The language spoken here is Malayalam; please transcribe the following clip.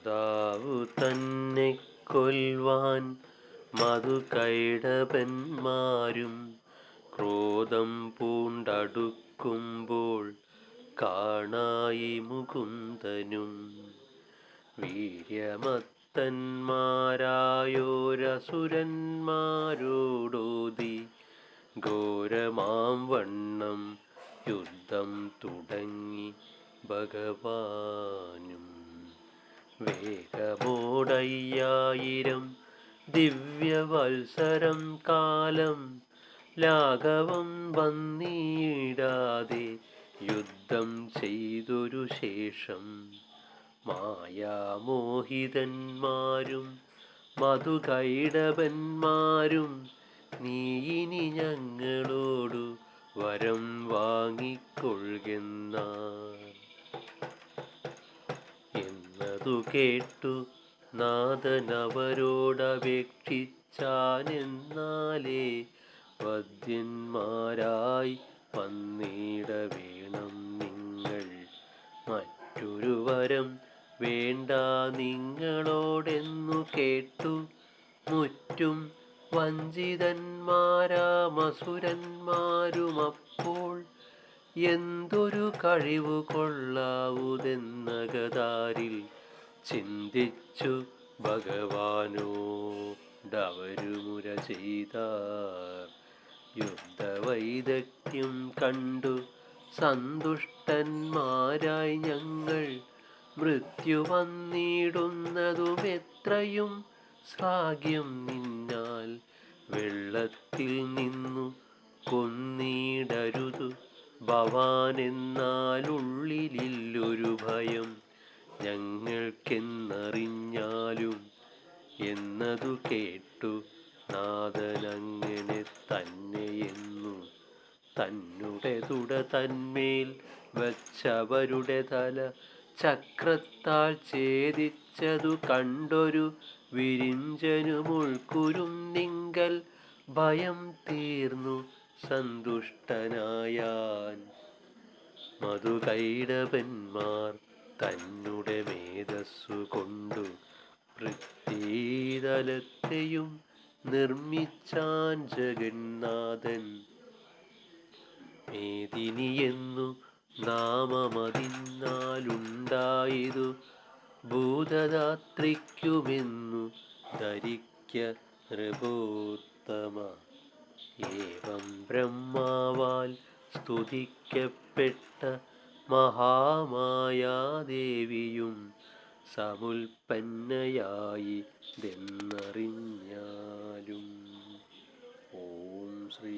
മാതാവു തന്നെ കൊൽവാൻ മധുകൈടഭന്മാരും ക്രോധം പൂണ്ടടുക്കുമ്പോൾ കാണായി മുകുന്ദനും വീര്യമത്തന്മാരായോരസുരന്മാരോടോതി ഘോരമാം വണ്ണം യുദ്ധം തുടങ്ങി ഭഗവാനും. വേഗമോടയ്യായിരം ദിവ്യവത്സരം കാലം ലാഘവം വന്നിടാതെ യുദ്ധം ചെയ്തൊരു ശേഷം മായാമോഹിതന്മാരും മധുകൈടഭന്മാരും നീ ഇനി ഞങ്ങളോടു വരം വാങ്ങിക്കൊള്ളുകെന്നാർ എന്നതു കേട്ടു നാഥനവരോടപേക്ഷിച്ചാനെന്നാലേ വദ്യന്മാരായി വന്നിടവേണം നിങ്ങൾ. മറ്റൊരു വരം വേണ്ട നിങ്ങളോടെന്നു കേട്ടു മുറ്റും വഞ്ചിതന്മാരാമസുരന്മാരുമപ്പോൾ എന്തൊരു കഴിവു കൊള്ളാവുതെന്നകതാരിൽ ചിന്തിച്ചു ഭഗവാനോടവരുമുര ചെയ്താർ. യുദ്ധവൈദഗ്ധ്യം കണ്ടു സന്തുഷ്ടന്മാരായി ഞങ്ങൾ മൃത്യു വന്നിടുന്നതും എത്രയും ശ്ലാഘ്യം നിന്നാൽ വെള്ളത്തിൽ നിന്നു കൊന്നിടരുതു ഭവാൻ എന്നാലുള്ളിലൊരു ഭയം ഞങ്ങൾക്കെന്നറിഞ്ഞാലും എന്നതു കേട്ടു നാഥനങ്ങനെ തന്നെയെന്നു തന്നെ തുട തന്മേൽ വച്ചവരുടെ തല ചക്രത്താൽ ഛേദിച്ചതു കണ്ടൊരു വിരിഞ്ചനുമുൾക്കുരുന്നിങ്കൽ ഭയം തീർന്നു സന്തുഷ്ടനായാൻ. മധുകൈടഭന്മാർ തന്നെ മേധസ്സുകൊണ്ടു പൃഥ്വീതലത്തെയും നിർമ്മിച്ചാൻ ജഗന്നാഥൻ. മേദിനിയെന്നു നാമമതിന്നാലുണ്ടായതു ഭൂതദാത്രിക്കുമെന്നു ധരിക്ക നൃപോത്തമ. ഏവം ബ്രഹ്മാവാൽ സ്തുതിക്കപ്പെട്ട മഹാമായാദേവിയും സമുൽപ്പന്നയായി ഇതെന്നറിഞ്ഞാലും. ഓം ശ്രീ